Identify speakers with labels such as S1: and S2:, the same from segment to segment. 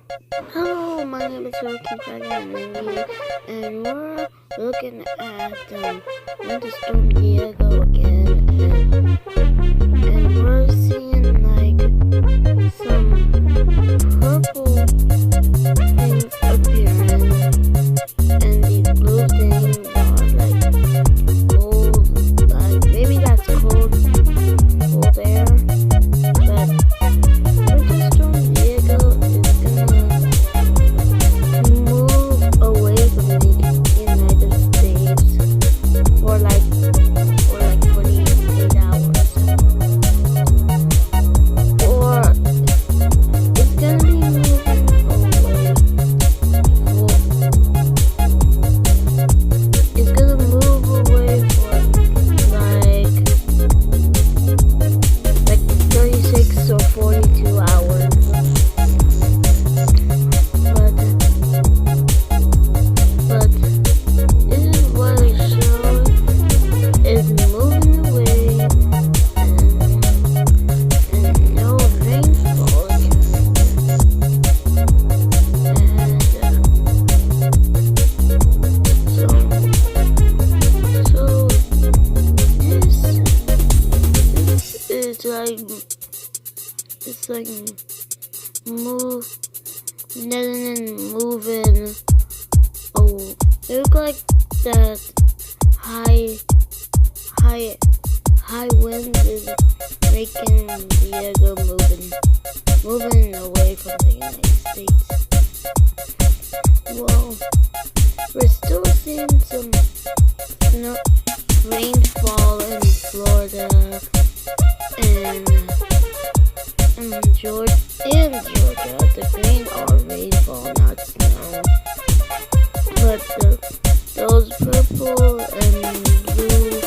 S1: Hello, my name is Rocky Dragon, and we're looking at Winter Storm Diego again, and we're seeing like some purple things appearing, and these blue things are like gold, like maybe that's cold air, but Winter Storm Diego is gonna move away from the United States for like 28 hours. Or it's gonna be moving away. It's gonna move away for like 36 or 42 hours. But this is what it shows. It's moving away and no rainfall again. So this is like moving. Oh, it looks like that high wind is making Diego moving away from the United States. Well, we're still seeing some rainfall in Florida and Georgia. The green are rainfall, not snow. But those purple and blue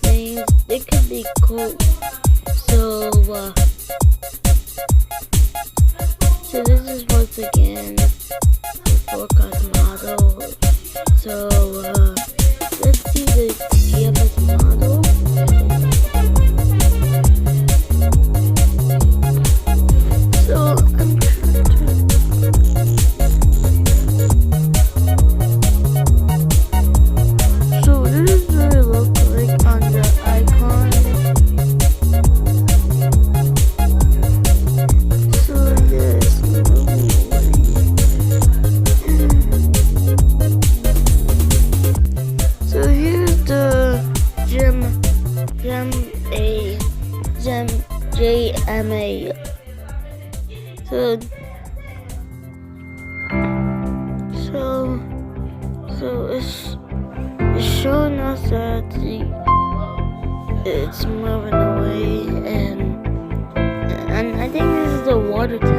S1: things, they could be cold. So this is once again the forecast model. So let's see the EFS model. So I'm trying to. So this is what it looks like on the icon. So yes, so here's the JMA. So it's showing us that it's moving away, and I think this is the water tank.